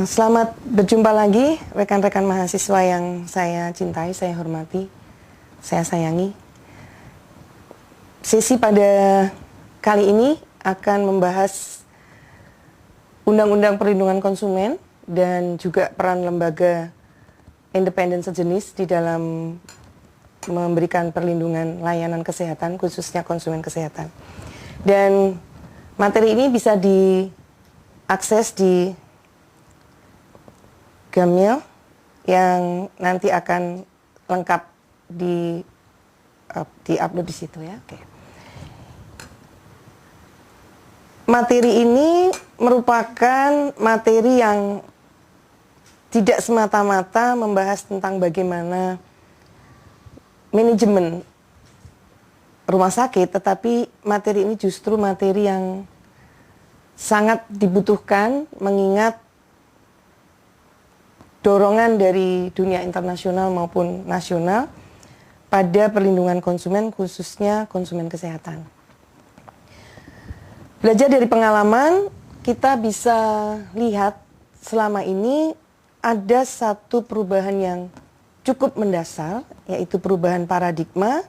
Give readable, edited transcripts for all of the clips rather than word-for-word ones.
Selamat berjumpa lagi rekan-rekan mahasiswa yang saya cintai, saya hormati, saya sayangi. Sesi pada kali ini akan membahas Undang-Undang Perlindungan Konsumen dan juga peran lembaga independen sejenis di dalam memberikan perlindungan layanan kesehatan, khususnya konsumen kesehatan. Dan materi ini bisa diakses di Gamil yang nanti akan lengkap di-upload di situ ya. Oke. Materi ini merupakan materi yang tidak semata-mata membahas tentang bagaimana manajemen rumah sakit, tetapi materi ini justru materi yang sangat dibutuhkan mengingat dorongan dari dunia internasional maupun nasional pada perlindungan konsumen, khususnya konsumen kesehatan. Belajar dari pengalaman, kita bisa lihat selama ini ada satu perubahan yang cukup mendasar, yaitu perubahan paradigma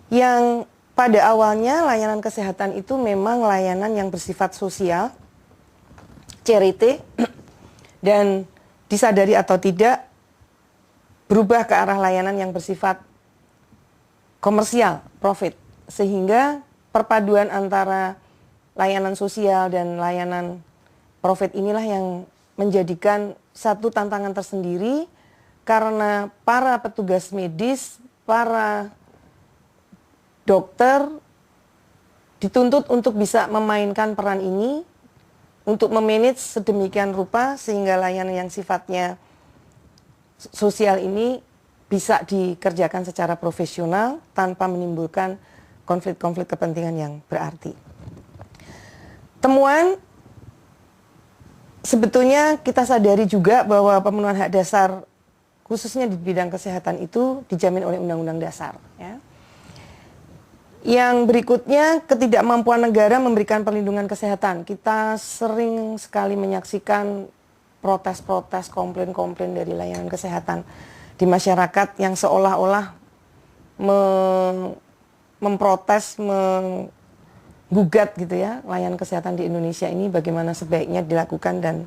yang pada awalnya layanan kesehatan itu memang layanan yang bersifat sosial, charity, dan disadari atau tidak berubah ke arah layanan yang bersifat komersial, profit, sehingga perpaduan antara layanan sosial dan layanan profit inilah yang menjadikan satu tantangan tersendiri karena para petugas medis, para dokter dituntut untuk bisa memainkan peran ini untuk memanage sedemikian rupa sehingga layanan yang sifatnya sosial ini bisa dikerjakan secara profesional tanpa menimbulkan konflik-konflik kepentingan yang berarti. Temuan sebetulnya kita sadari juga bahwa pemenuhan hak dasar khususnya di bidang kesehatan itu dijamin oleh Undang-Undang Dasar. Ya. Yang berikutnya, ketidakmampuan negara memberikan perlindungan kesehatan. Kita sering sekali menyaksikan protes-protes, komplain-komplain dari layanan kesehatan di masyarakat yang seolah-olah memprotes, menggugat gitu ya, layanan kesehatan di Indonesia ini bagaimana sebaiknya dilakukan dan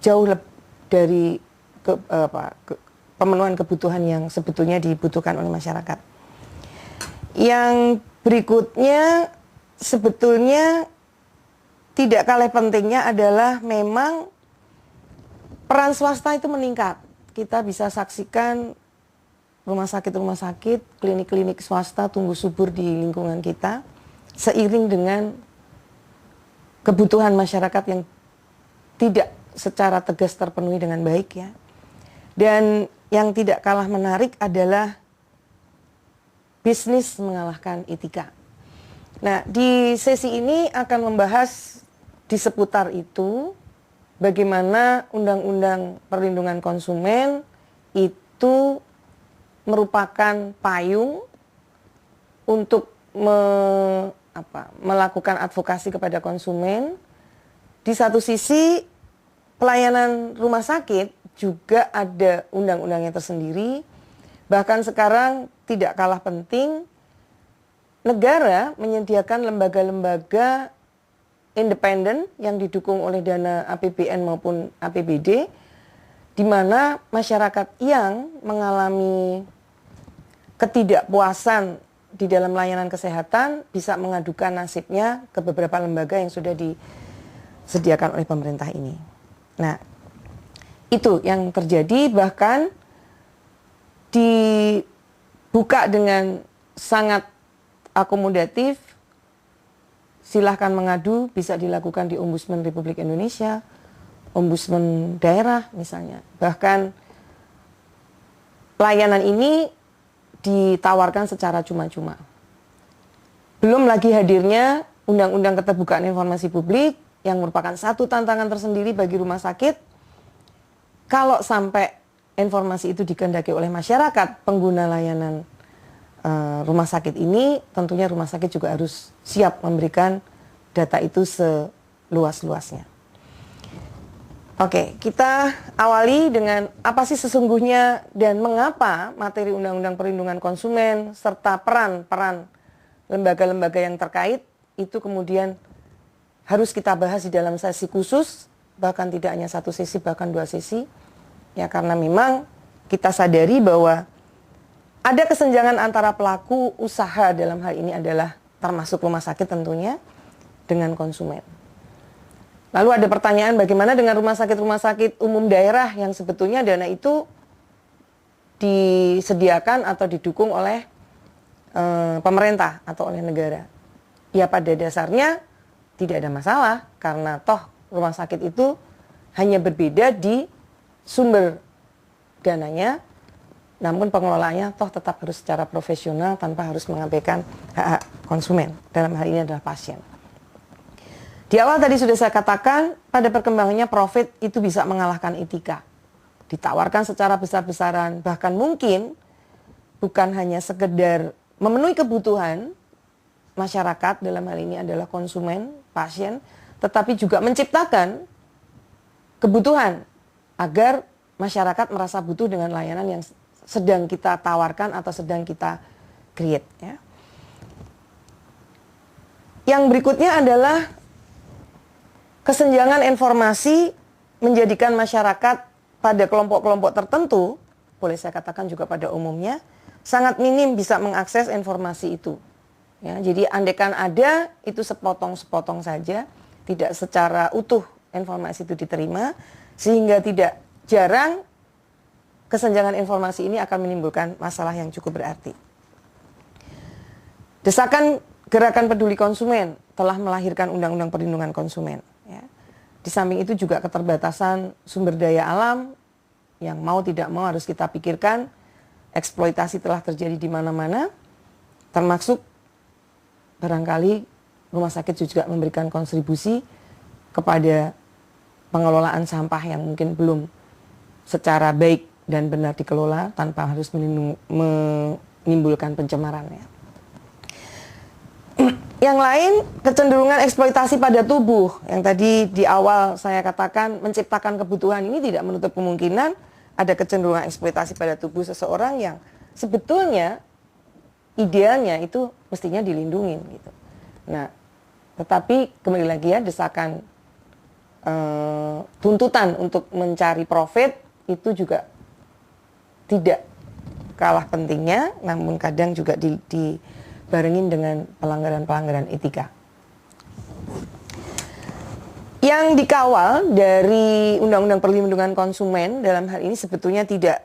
jauh dari pemenuhan kebutuhan yang sebetulnya dibutuhkan oleh masyarakat. Yang berikutnya sebetulnya tidak kalah pentingnya adalah memang peran swasta itu meningkat. Kita bisa saksikan rumah sakit, klinik-klinik swasta tumbuh subur di lingkungan kita seiring dengan kebutuhan masyarakat yang tidak secara tegas terpenuhi dengan baik ya. Dan yang tidak kalah menarik adalah bisnis mengalahkan etika. Nah, di sesi ini akan membahas di seputar itu, bagaimana Undang-Undang Perlindungan Konsumen itu merupakan payung untuk melakukan advokasi kepada konsumen. Di satu sisi, pelayanan rumah sakit juga ada undang-undangnya tersendiri. Bahkan sekarang tidak kalah penting, negara menyediakan lembaga-lembaga independen yang didukung oleh dana APBN maupun APBD, di mana masyarakat yang mengalami ketidakpuasan di dalam layanan kesehatan bisa mengadukan nasibnya ke beberapa lembaga yang sudah disediakan oleh pemerintah ini. Nah, itu yang terjadi, bahkan dibuka dengan sangat akomodatif. Silahkan mengadu, bisa dilakukan di Ombudsman Republik Indonesia, Ombudsman daerah misalnya. Bahkan pelayanan ini ditawarkan secara cuma-cuma. Belum lagi hadirnya Undang-Undang Keterbukaan Informasi Publik yang merupakan satu tantangan tersendiri bagi rumah sakit. Kalau sampai informasi itu dikehendaki oleh masyarakat pengguna layanan rumah sakit ini, tentunya rumah sakit juga harus siap memberikan data itu seluas-luasnya. Oke, kita awali dengan apa sih sesungguhnya dan mengapa materi Undang-Undang Perlindungan Konsumen serta peran-peran lembaga-lembaga yang terkait itu kemudian harus kita bahas di dalam sesi khusus, bahkan tidak hanya satu sesi, bahkan 2 sesi. Ya, karena memang kita sadari bahwa ada kesenjangan antara pelaku usaha dalam hal ini adalah termasuk rumah sakit tentunya dengan konsumen. Lalu ada pertanyaan bagaimana dengan rumah sakit umum daerah yang sebetulnya dana itu disediakan atau didukung oleh pemerintah atau oleh negara. Ya pada dasarnya tidak ada masalah karena toh rumah sakit itu hanya berbeda di sumber dananya, namun pengelolaannya toh tetap harus secara profesional tanpa harus mengabaikan hak konsumen. Dalam hal ini adalah pasien. Di awal tadi sudah saya katakan, pada perkembangannya profit itu bisa mengalahkan etika. Ditawarkan secara besar-besaran, bahkan mungkin bukan hanya sekedar memenuhi kebutuhan masyarakat, dalam hal ini adalah konsumen, pasien, tetapi juga menciptakan kebutuhan agar masyarakat merasa butuh dengan layanan yang sedang kita tawarkan atau sedang kita create. Ya. Yang berikutnya adalah kesenjangan informasi menjadikan masyarakat pada kelompok-kelompok tertentu, boleh saya katakan juga pada umumnya, sangat minim bisa mengakses informasi itu. Ya, jadi andaikan ada, itu sepotong-sepotong saja, tidak secara utuh informasi itu diterima, sehingga tidak jarang kesenjangan informasi ini akan menimbulkan masalah yang cukup berarti. Desakan Gerakan Peduli Konsumen telah melahirkan Undang-Undang Perlindungan Konsumen. Ya. Di samping itu juga keterbatasan sumber daya alam yang mau tidak mau harus kita pikirkan, eksploitasi telah terjadi di mana-mana, termasuk barangkali rumah sakit juga memberikan kontribusi kepada pengelolaan sampah yang mungkin belum secara baik dan benar dikelola tanpa harus menimbulkan pencemaran. Ya. Yang lain, kecenderungan eksploitasi pada tubuh. Yang tadi di awal saya katakan menciptakan kebutuhan ini tidak menutup kemungkinan ada kecenderungan eksploitasi pada tubuh seseorang yang sebetulnya idealnya itu mestinya dilindungi gitu. Nah, tetapi kembali lagi ya, desakan tuntutan untuk mencari profit itu juga tidak kalah pentingnya, namun kadang juga dibarengin dengan pelanggaran-pelanggaran etika. Yang dikawal dari Undang-Undang Perlindungan Konsumen dalam hal ini sebetulnya tidak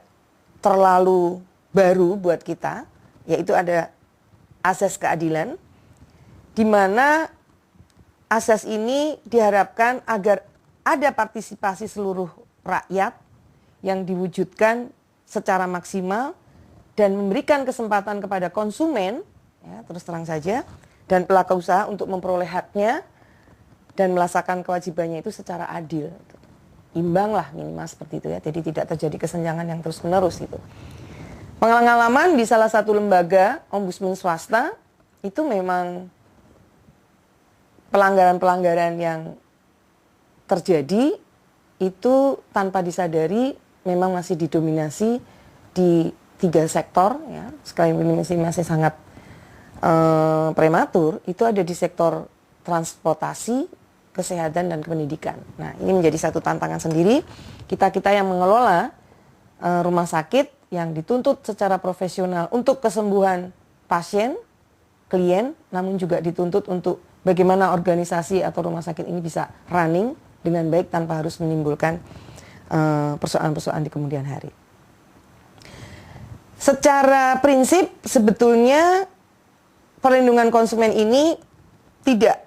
terlalu baru buat kita, yaitu ada asas keadilan, di mana asas ini diharapkan agar ada partisipasi seluruh rakyat yang diwujudkan secara maksimal dan memberikan kesempatan kepada konsumen, ya, terus terang saja, dan pelaku usaha untuk memperoleh haknya dan melaksanakan kewajibannya itu secara adil. Imbang lah minimal seperti itu ya, jadi tidak terjadi kesenjangan yang terus-menerus gitu. Pengalaman di salah satu lembaga ombudsman swasta itu memang pelanggaran-pelanggaran yang terjadi itu tanpa disadari memang masih didominasi di 3 sektor ya. Sekali ini masih sangat prematur, itu ada di sektor transportasi, kesehatan dan pendidikan. Nah, ini menjadi satu tantangan sendiri. Kita yang mengelola rumah sakit yang dituntut secara profesional untuk kesembuhan pasien, klien, namun juga dituntut untuk bagaimana organisasi atau rumah sakit ini bisa running dengan baik tanpa harus menimbulkan persoalan-persoalan di kemudian hari. Secara prinsip sebetulnya perlindungan konsumen ini tidak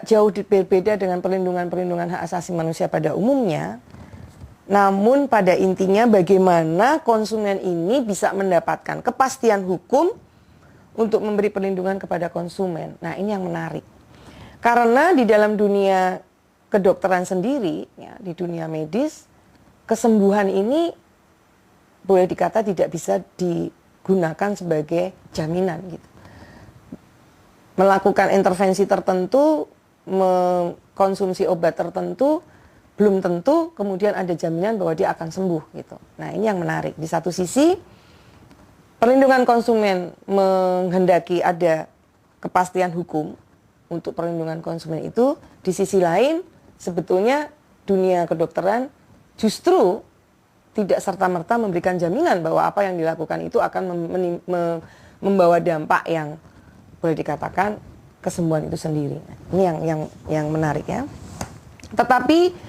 jauh berbeda dengan perlindungan hak asasi manusia pada umumnya. Namun pada intinya bagaimana konsumen ini bisa mendapatkan kepastian hukum untuk memberi perlindungan kepada konsumen. Nah, ini yang menarik. Karena di dalam dunia kedokteran sendiri, ya, di dunia medis, kesembuhan ini boleh dikata tidak bisa digunakan sebagai jaminan gitu. Melakukan intervensi tertentu, konsumsi obat tertentu belum tentu kemudian ada jaminan bahwa dia akan sembuh gitu. Nah, ini yang menarik. Di satu sisi perlindungan konsumen menghendaki ada kepastian hukum untuk perlindungan konsumen itu, di sisi lain sebetulnya dunia kedokteran justru tidak serta-merta memberikan jaminan bahwa apa yang dilakukan itu akan membawa dampak yang boleh dikatakan kesembuhan itu sendiri. Ini yang menarik ya. Tetapi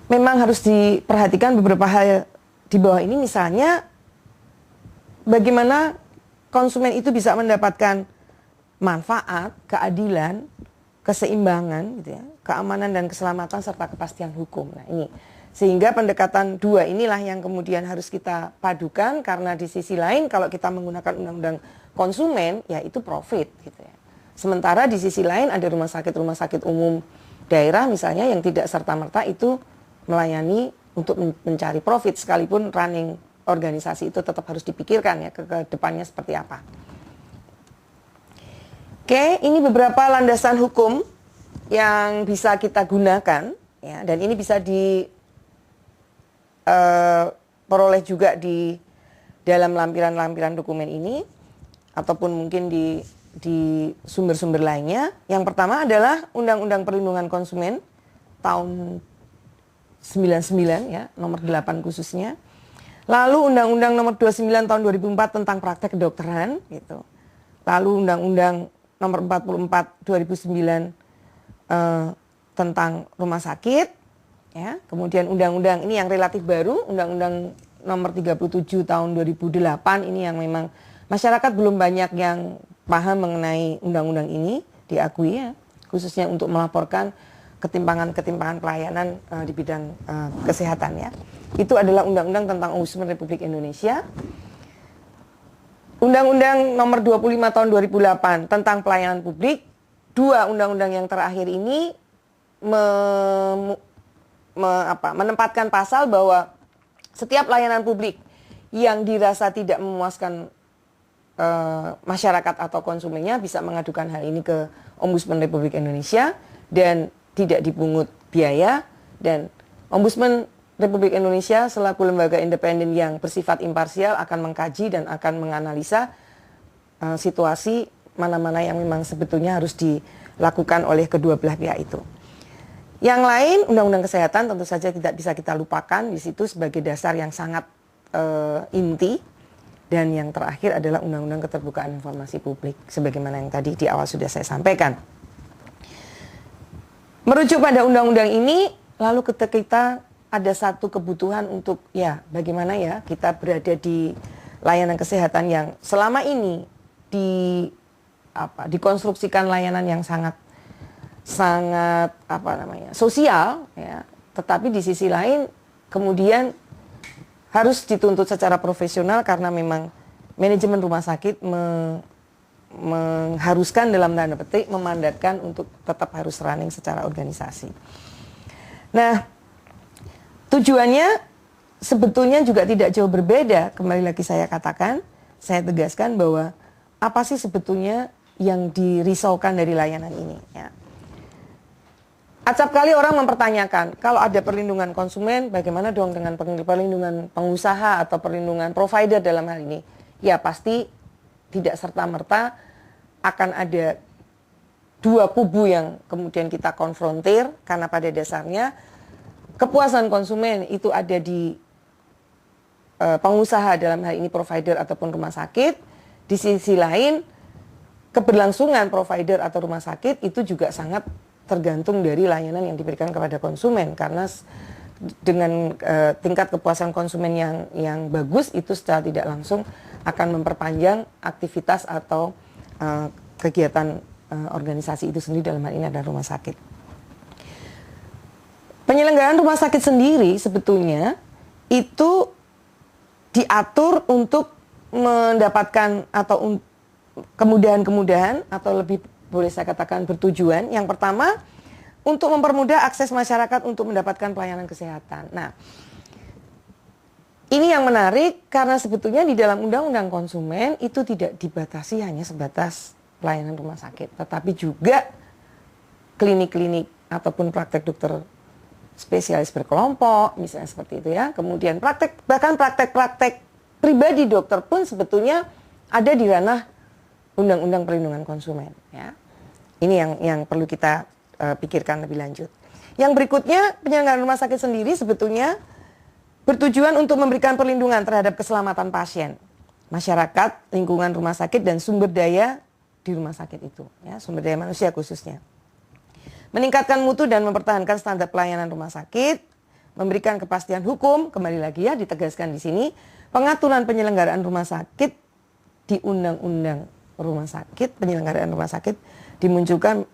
memang harus diperhatikan beberapa hal di bawah ini, misalnya bagaimana konsumen itu bisa mendapatkan manfaat, keadilan, keseimbangan, gitu ya, keamanan dan keselamatan serta kepastian hukum. Nah ini, sehingga pendekatan dua inilah yang kemudian harus kita padukan, karena di sisi lain kalau kita menggunakan undang-undang konsumen, ya itu profit, gitu ya. Sementara di sisi lain ada rumah sakit umum daerah misalnya yang tidak serta-merta itu melayani untuk mencari profit, sekalipun running organisasi itu tetap harus dipikirkan ya ke depannya seperti apa. Oke, ini beberapa landasan hukum yang bisa kita gunakan ya, dan ini bisa diperoleh juga di dalam lampiran-lampiran dokumen ini ataupun mungkin di sumber-sumber lainnya. Yang pertama adalah Undang-Undang Perlindungan Konsumen tahun 99 ya, nomor 8 khususnya. Lalu Undang-Undang nomor 29 tahun 2004 tentang praktek kedokteran gitu. Lalu Undang-Undang nomor 44 2009 tentang rumah sakit ya. Kemudian undang-undang ini yang relatif baru, Undang-Undang nomor 37 tahun 2008 ini yang memang masyarakat belum banyak yang paham mengenai undang-undang ini, diakui ya, khususnya untuk melaporkan ketimpangan pelayanan di bidang kesehatan ya. Itu adalah undang-undang tentang Ombudsman Republik Indonesia. Undang-undang nomor 25 tahun 2008 tentang pelayanan publik. Dua undang-undang yang terakhir ini menempatkan pasal bahwa setiap layanan publik yang dirasa tidak memuaskan masyarakat atau konsumennya bisa mengadukan hal ini ke Ombudsman Republik Indonesia dan tidak dipungut biaya, dan Ombudsman Republik Indonesia selaku lembaga independen yang bersifat imparsial akan mengkaji dan akan menganalisa situasi mana-mana yang memang sebetulnya harus dilakukan oleh kedua belah pihak itu. Yang lain, Undang-Undang Kesehatan tentu saja tidak bisa kita lupakan di situ sebagai dasar yang sangat inti. Dan yang terakhir adalah Undang-Undang Keterbukaan Informasi Publik, sebagaimana yang tadi di awal sudah saya sampaikan. Merujuk pada undang-undang ini, lalu kita ada satu kebutuhan untuk ya bagaimana ya kita berada di layanan kesehatan yang selama ini dikonstruksikan layanan yang sangat sosial ya, tetapi di sisi lain kemudian harus dituntut secara profesional karena memang manajemen rumah sakit mengharuskan dalam tanda petik memandatkan untuk tetap harus running secara organisasi. Nah, tujuannya sebetulnya juga tidak jauh berbeda. Kembali lagi saya katakan, saya tegaskan bahwa apa sih sebetulnya yang dirisaukan dari layanan ini ya. Acap kali orang mempertanyakan, kalau ada perlindungan konsumen, bagaimana dong dengan perlindungan pengusaha atau perlindungan provider dalam hal ini? Ya pasti tidak serta-merta akan ada dua kubu yang kemudian kita konfrontir, karena pada dasarnya kepuasan konsumen itu ada di pengusaha, dalam hal ini provider ataupun rumah sakit. Di sisi lain, keberlangsungan provider atau rumah sakit itu juga sangat tergantung dari layanan yang diberikan kepada konsumen, karena dengan tingkat kepuasan konsumen yang bagus itu secara tidak langsung akan memperpanjang aktivitas atau kegiatan organisasi itu sendiri, dalam hal ini adalah rumah sakit. Penyelenggaraan rumah sakit sendiri sebetulnya itu diatur untuk mendapatkan atau kemudahan-kemudahan atau lebih boleh saya katakan bertujuan. Yang pertama, untuk mempermudah akses masyarakat untuk mendapatkan pelayanan kesehatan. Nah, ini yang menarik karena sebetulnya di dalam Undang-Undang Konsumen itu tidak dibatasi hanya sebatas pelayanan rumah sakit, tetapi juga klinik-klinik ataupun praktek dokter spesialis berkelompok, misalnya seperti itu ya. Kemudian bahkan praktek-praktek pribadi dokter pun sebetulnya ada di ranah Undang-Undang Perlindungan Konsumen. Ya. Ini yang perlu kita pikirkan lebih lanjut. Yang berikutnya, penyelenggaraan rumah sakit sendiri sebetulnya bertujuan untuk memberikan perlindungan terhadap keselamatan pasien, masyarakat, lingkungan rumah sakit, dan sumber daya di rumah sakit itu, ya, sumber daya manusia khususnya. Meningkatkan mutu dan mempertahankan standar pelayanan rumah sakit, memberikan kepastian hukum, kembali lagi ya ditegaskan di sini, pengaturan penyelenggaraan rumah sakit di Undang-Undang Rumah Sakit, penyelenggaraan rumah sakit dimunculkan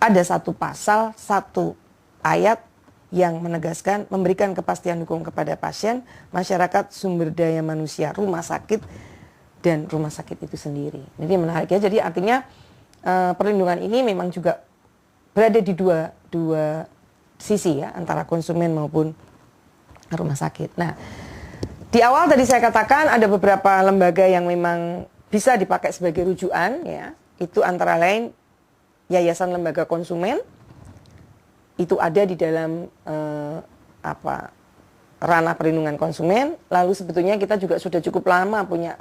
ada satu pasal, satu ayat yang menegaskan memberikan kepastian hukum kepada pasien, masyarakat, sumber daya manusia, rumah sakit, dan rumah sakit itu sendiri. Jadi menarik ya, jadi artinya perlindungan ini memang juga berada di dua sisi ya, antara konsumen maupun rumah sakit. Nah, di awal tadi saya katakan ada beberapa lembaga yang memang bisa dipakai sebagai rujukan ya. Itu antara lain Yayasan Lembaga Konsumen, itu ada di dalam ranah perlindungan konsumen. Lalu sebetulnya kita juga sudah cukup lama punya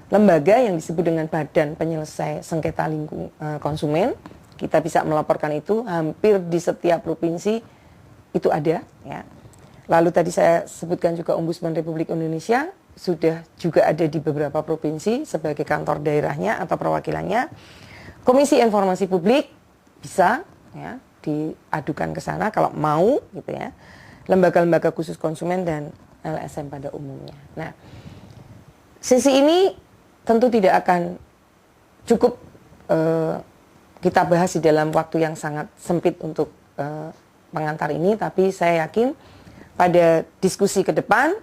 lembaga yang disebut dengan Badan Penyelesai Sengketa Konsumen. Kita bisa melaporkan itu hampir di setiap provinsi itu ada ya. Lalu tadi saya sebutkan juga Ombudsman Republik Indonesia sudah juga ada di beberapa provinsi sebagai kantor daerahnya atau perwakilannya. Komisi Informasi Publik bisa ya diadukan ke sana kalau mau gitu ya. Lembaga-lembaga khusus konsumen dan LSM pada umumnya. Nah, sisi ini tentu tidak akan cukup kita bahas di dalam waktu yang sangat sempit untuk pengantar ini, tapi saya yakin pada diskusi ke depan,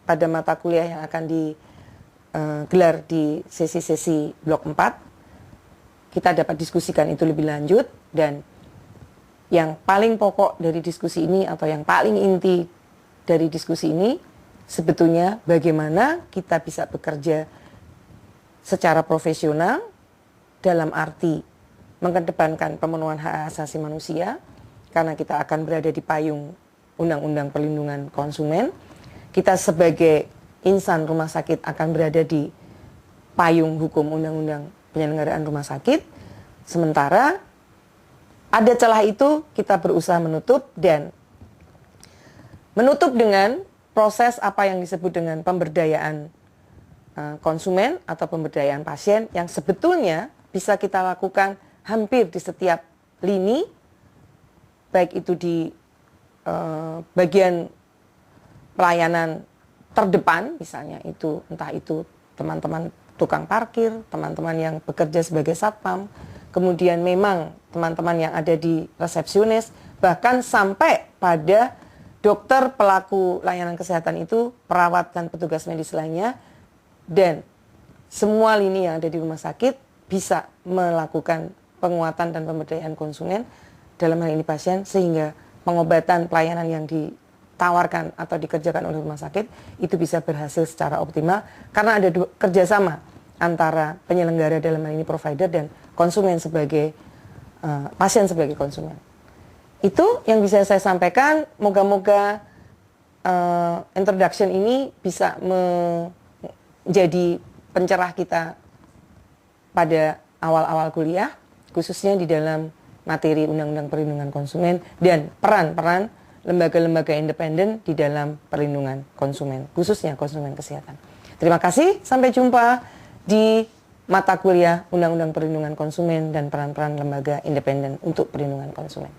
pada mata kuliah yang akan digelar di sesi-sesi blok 4, kita dapat diskusikan itu lebih lanjut. Dan yang paling pokok dari diskusi ini atau yang paling inti dari diskusi ini sebetulnya bagaimana kita bisa bekerja secara profesional dalam arti mengedepankan pemenuhan hak asasi manusia, karena kita akan berada di payung Undang-Undang Perlindungan Konsumen. Kita sebagai insan rumah sakit akan berada di payung hukum Undang-Undang Penyelenggaraan Rumah Sakit. Sementara ada celah itu kita berusaha menutup, dan menutup dengan proses apa yang disebut dengan pemberdayaan konsumen atau pemberdayaan pasien yang sebetulnya bisa kita lakukan hampir di setiap lini, baik itu di bagian pelayanan terdepan, misalnya itu entah itu teman-teman tukang parkir, teman-teman yang bekerja sebagai satpam, kemudian memang teman-teman yang ada di resepsionis, bahkan sampai pada dokter pelaku layanan kesehatan itu, perawat dan petugas medis lainnya, dan semua lini yang ada di rumah sakit bisa melakukan penguatan dan pemberdayaan konsumen, dalam hal ini pasien, sehingga pengobatan pelayanan yang ditawarkan atau dikerjakan oleh rumah sakit itu bisa berhasil secara optimal karena ada kerjasama antara penyelenggara, dalam hal ini provider, dan konsumen sebagai pasien sebagai konsumen. Itu yang bisa saya sampaikan. Moga-moga introduction ini bisa menjadi pencerah kita pada awal-awal kuliah, khususnya di dalam materi Undang-Undang Perlindungan Konsumen dan peran-peran lembaga-lembaga independen di dalam perlindungan konsumen, khususnya konsumen kesehatan. Terima kasih, sampai jumpa di mata kuliah Undang-Undang Perlindungan Konsumen dan peran-peran lembaga independen untuk perlindungan konsumen.